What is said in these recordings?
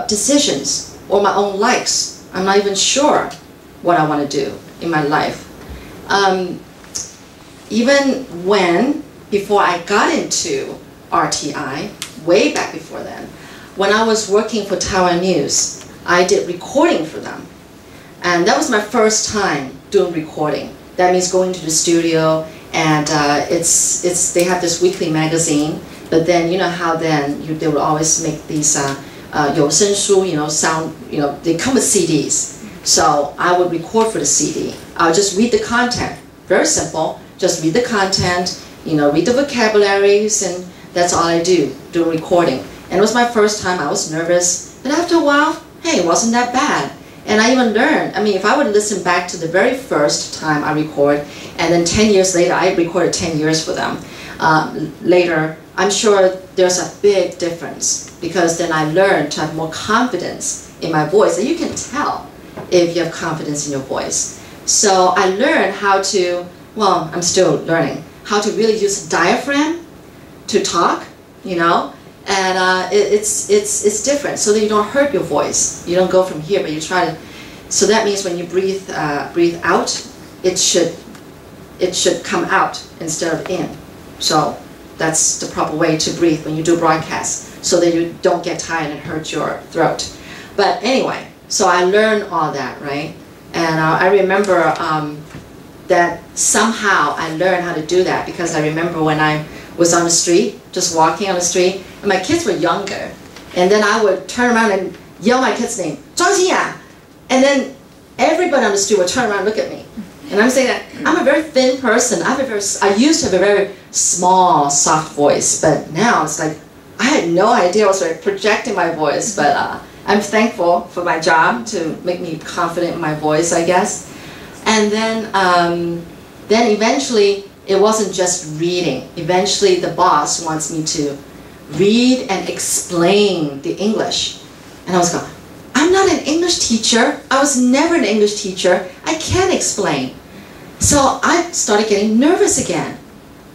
decisions or my own likes. I'm not even sure what I want to do in my life. Even before I got into RTI, way back before then, when I was working for Taiwan News, I did recording for them. And that was my first time doing recording. That means going to the studio, and they have this weekly magazine, but then you know how then they would always make these 有声书, sound, they come with CDs. So I would record for the CD. I would just read the content. Very simple. Just read the content, read the vocabularies, and that's all I do recording. And it was my first time. I was nervous, but after a while, hey, it wasn't that bad. And I even learned, if I would listen back to the very first time I record, and then 10 years later, I recorded 10 years for them, later, I'm sure there's a big difference, because then I learned to have more confidence in my voice. And you can tell if you have confidence in your voice. So I learned how to, I'm still learning, how to really use the diaphragm to talk, and it's different, so that you don't hurt your voice. You don't go from here, but you try to. So that means when you breathe out, it should come out instead of in. So that's the proper way to breathe when you do broadcasts, so that you don't get tired and hurt your throat. But anyway, so I learned all that, right? And I remember that somehow I learned how to do that, because I remember when I was on the street, just walking on the street, and my kids were younger, and then I would turn around and yell my kid's name, 庄心雅, and then everybody on the street would turn around and look at me. And I'm saying that I'm a very thin person. I used to have a very small, soft voice, but now it's like I had no idea I was projecting my voice, but I'm thankful for my job to make me confident in my voice, I guess. And then eventually, it wasn't just reading. Eventually, the boss wants me to read and explain the English. And I was going, I'm not an English teacher. I was never an English teacher. I can't explain. So I started getting nervous again,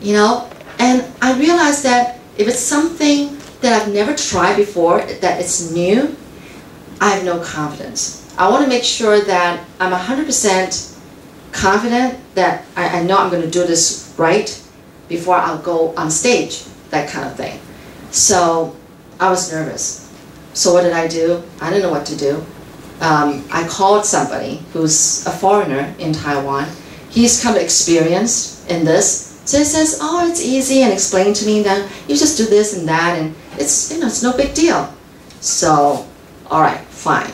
And I realized that if it's something that I've never tried before, that it's new, I have no confidence. I want to make sure that I'm 100% confident that I know I'm going to do this right before I'll go on stage, that kind of thing. So I was nervous. So what did I do? I didn't know what to do. I called somebody who's a foreigner in Taiwan. He's kind of experienced in this. So he says, oh, it's easy, and explained to me that you just do this and that, and it's no big deal. So, all right, fine.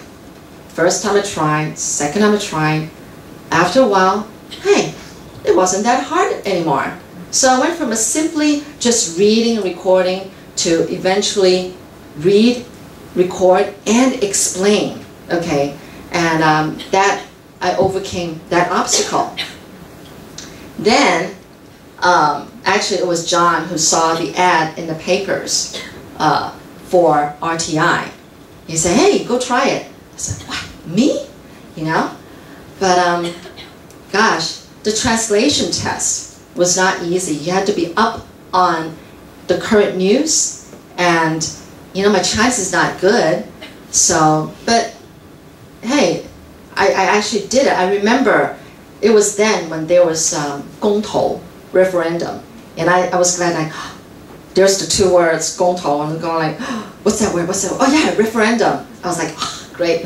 First time I tried, second time I tried. After a while, hey, it wasn't that hard anymore. So I went from a simply just reading and recording to eventually read, record, and explain, okay? And that, I overcame that obstacle. Then, actually it was John who saw the ad in the papers for RTI. He said, hey, go try it. I said, what, me? But gosh, the translation test was not easy. You had to be up on the current news, and my Chinese is not good. So, but hey, I actually did it. I remember it was then when there was 公投 referendum, and I was glad there's the two words 公投, and I'm going like, what's that word? Oh yeah, referendum. I was like, oh, great.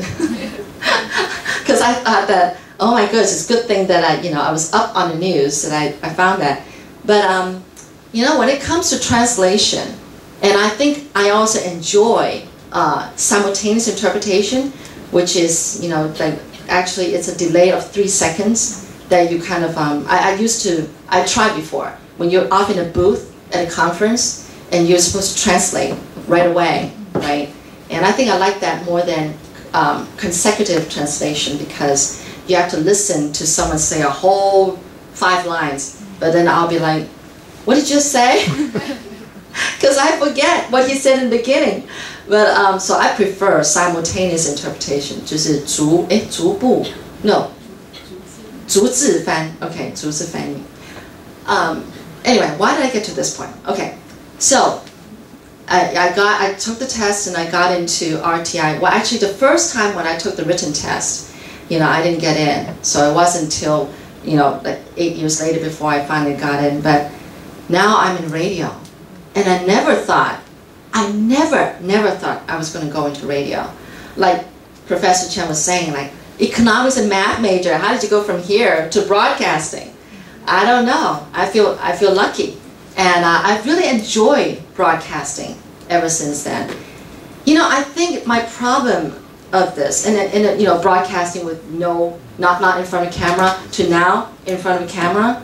Because I thought that, oh my goodness, it's a good thing that I was up on the news that I found that. But when it comes to translation, and I think I also enjoy simultaneous interpretation, which is like actually it's a delay of 3 seconds that you kind of I tried before when you're off in a booth at a conference and you're supposed to translate right away, right? And I think I like that more than consecutive translation, because you have to listen to someone say a whole 5 lines, but then I'll be like, what did you say? Because I forget what he said in the beginning. But so I prefer simultaneous interpretation, 就是逐步 no 逐字翻 okay 逐字翻译 anyway, why did I get to this point? Okay, so I took the test and I got into RTI. Well, actually, the first time when I took the written test, I didn't get in. So it wasn't until, like 8 years later before I finally got in. But now I'm in radio. And I never thought I was going to go into radio. Like Professor Chen was saying, like, economics and math major, how did you go from here to broadcasting? I don't know. I feel lucky. And I've really enjoyed broadcasting ever since then. I think my problem of this, and broadcasting with not in front of camera to now in front of a camera,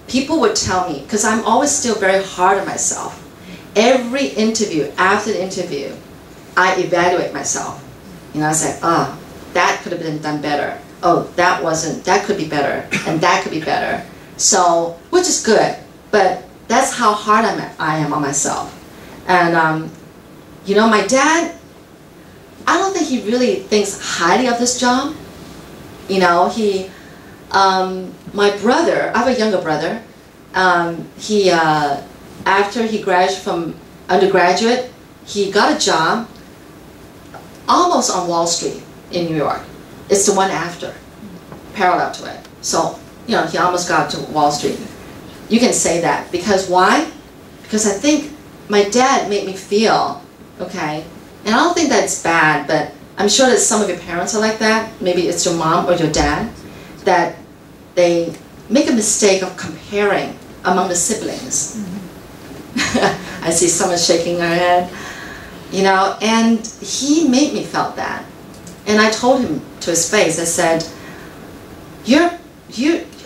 people would tell me, because I'm always still very hard on myself. Every interview, after the interview, I evaluate myself. I say, oh, that could have been done better. Oh, that could be better, and that could be better. So, which is good, but that's how hard I am on myself. And, my dad, I don't think he really thinks highly of this job. My brother, I have a younger brother, after he graduated from undergraduate, he got a job almost on Wall Street in New York. It's the one after, parallel to it. So, he almost got to Wall Street. You can say that. Because why? Because I think my dad made me feel, okay, and I don't think that's bad, but I'm sure that some of your parents are like that. Maybe it's your mom or your dad, that they make a mistake of comparing among the siblings. I see someone shaking her head. And he made me felt that. And I told him to his face, I said, are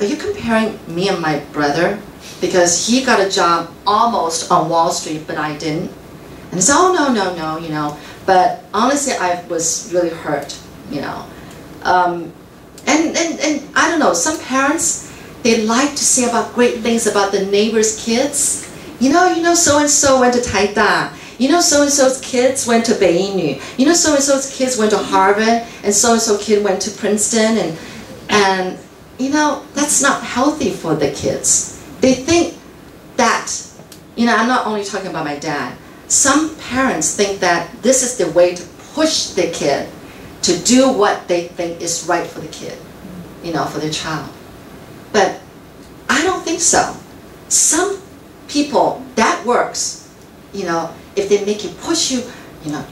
you comparing me and my brother? Because he got a job almost on Wall Street, but I didn't. And he said, oh, no, But honestly, I was really hurt, And I don't know, some parents, they like to say about great things about the neighbor's kids. So-and-so went to Taiwan. So-and-so's kids went to Beinu. So-and-so's kids went to Harvard, and so-and-so kid went to Princeton, and that's not healthy for the kids. They think that, I'm not only talking about my dad. Some parents think that this is the way to push the kid to do what they think is right for the kid, for their child. But I don't think so. Some people, that works. If they make you push you,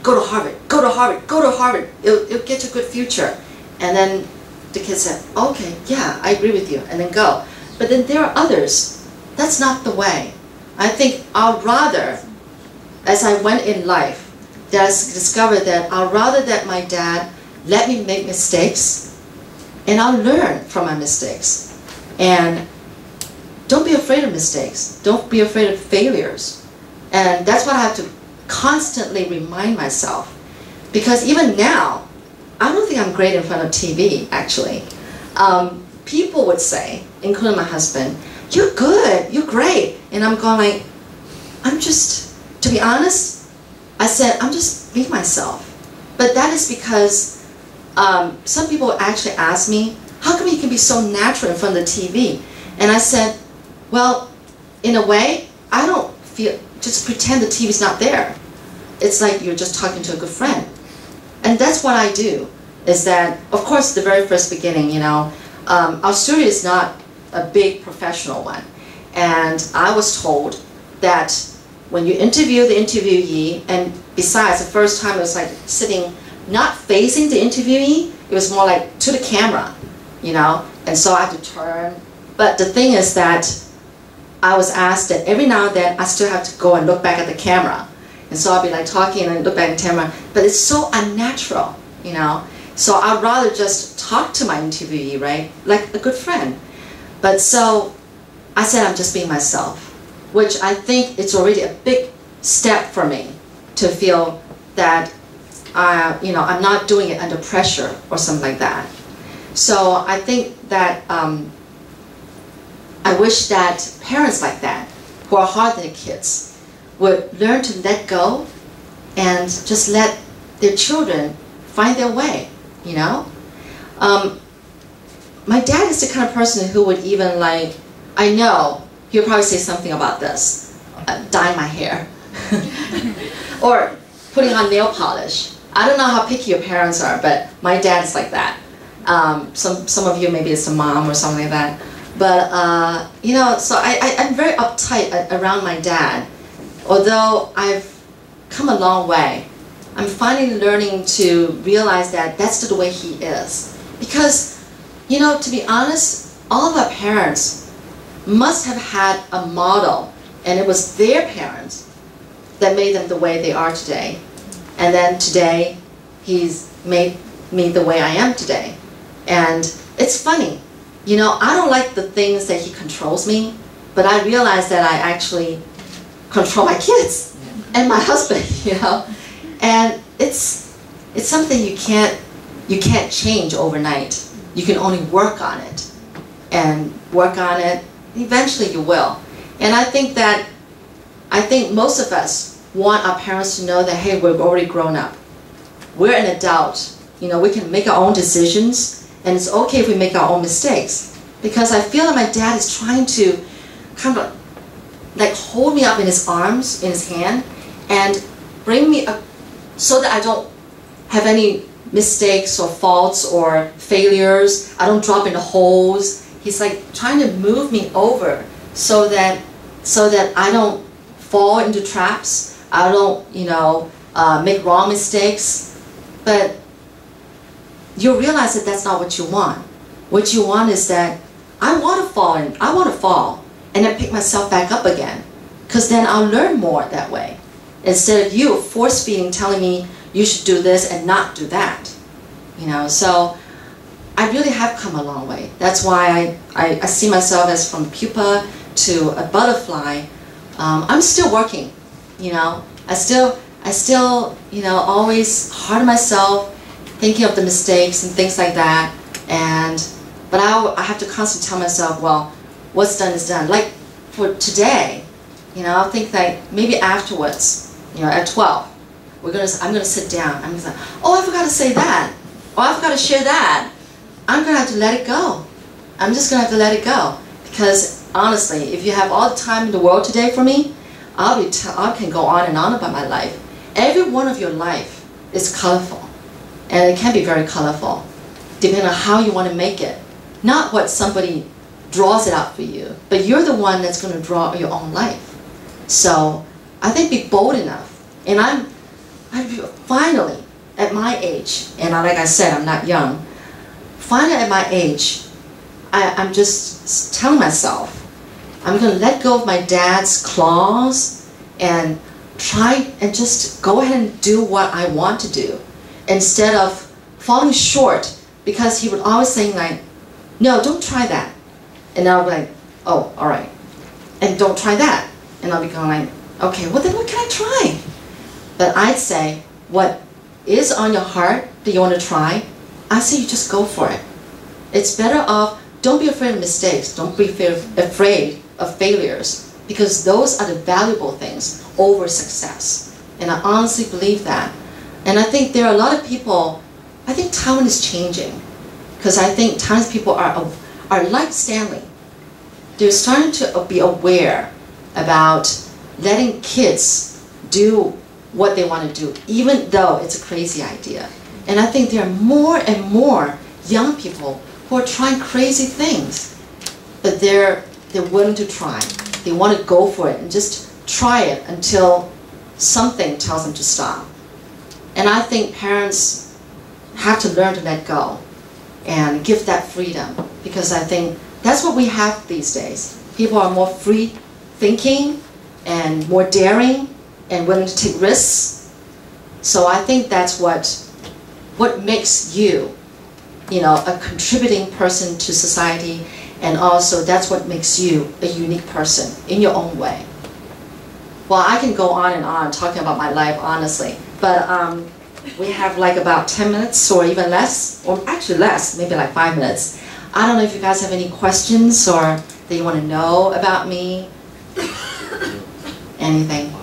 go to Harvard, go to Harvard, go to Harvard. It'll get you a good future. And then the kid said, okay, yeah, I agree with you, and then go. But then there are others. That's not the way. I think I'd rather, as I went in life, that I discovered that I'd rather that my dad let me make mistakes, and I'll learn from my mistakes. And don't be afraid of mistakes. Don't be afraid of failures. And that's what I have to constantly remind myself. Because even now, I don't think I'm great in front of TV, actually. People would say, including my husband, you're good, you're great. And I'm going like, to be honest, I said, I'm just being myself. But that is because some people actually ask me, how come you can be so natural in front of the TV? And I said, well, in a way, I don't feel, just pretend the TV's not there. It's like you're just talking to a good friend. And that's what I do, is that, of course, the very first beginning, our studio is not a big professional one. And I was told that when you interview the interviewee, and besides, the first time it was like sitting, not facing the interviewee, it was more like to the camera, and so I had to turn. But the thing is that I was asked that every now and then I still have to go and look back at the camera. And so I'll be like talking and then look back at the camera. But it's so unnatural, So I'd rather just talk to my interviewee, right? Like a good friend. But so I said I'm just being myself, which I think it's already a big step for me to feel that I'm not doing it under pressure or something like that. So I think that I wish that parents like that, who are hard on their kids, would learn to let go and just let their children find their way, My dad is the kind of person who would even I know, he'll probably say something about this. dye my hair, or putting on nail polish. I don't know how picky your parents are, but my dad is like that. Some of you, maybe it's a mom or something like that. But, so I'm very uptight around my dad. Although I've come a long way, I'm finally learning to realize that that's the way he is. Because, to be honest, all of our parents must have had a model, and it was their parents that made them the way they are today. And then today, he's made me the way I am today. And it's funny. I don't like the things that he controls me, but I realize that I actually control my kids and my husband, And it's something you can't change overnight. You can only work on it. And work on it, eventually you will. And I think most of us want our parents to know that, hey, we're already grown up. We're an adult. We can make our own decisions, and it's okay if we make our own mistakes. Because I feel like my dad is trying to kind of like hold me up in his arms, in his hand, and bring me up so that I don't have any mistakes or faults or failures. I don't drop into holes. He's like trying to move me over so that I don't fall into traps. I don't, make wrong mistakes. But you'll realize that that's not what you want. What you want is that I want to fall and then pick myself back up again, because then I'll learn more that way. Instead of you force-feeding, telling me you should do this and not do that. So I really have come a long way. That's why I see myself as from pupa to a butterfly. I'm still working, I still, always hard on myself, thinking of the mistakes and things like that. But I have to constantly tell myself, well, what's done is done. Like for today, I think that maybe afterwards, at 12, I'm gonna sit down. I'm gonna say, oh, I forgot to say that. Oh, I forgot to share that. I'm gonna have to let it go. I'm just gonna have to let it go. Because honestly, if you have all the time in the world today for me, I can go on and on about my life. Every one of your life is colorful. And it can be very colorful, depending on how you want to make it. Not what somebody draws it out for you, but you're the one that's going to draw your own life. So I think be bold enough. And I'm finally, at my age, and like I said, I'm not young, finally at my age, I'm just telling myself, I'm going to let go of my dad's claws and try and just go ahead and do what I want to do, instead of falling short, because he would always say like, no, don't try that. And I'll be like, oh, all right. And don't try that. And I'll be going like, okay, well then what can I try? But I'd say, what is on your heart that you want to try, I say you just go for it. It's better off, don't be afraid of mistakes. Don't be afraid of failures, because those are the valuable things over success. And I honestly believe that. And I think there are a lot of people, I think Taiwan is changing, because I think Taiwanese people are like Stanley. They're starting to be aware about letting kids do what they want to do, even though it's a crazy idea. And I think there are more and more young people who are trying crazy things, but they're willing to try. They want to go for it and just try it until something tells them to stop. And I think parents have to learn to let go and give that freedom, because I think that's what we have these days. People are more free thinking and more daring and willing to take risks. So I think that's what makes you, a contributing person to society, and also that's what makes you a unique person in your own way. Well, I can go on and on talking about my life, honestly, but we have like about 10 minutes or even less, or actually less, maybe like 5 minutes. I don't know if you guys have any questions or that you want to know about me. Anything.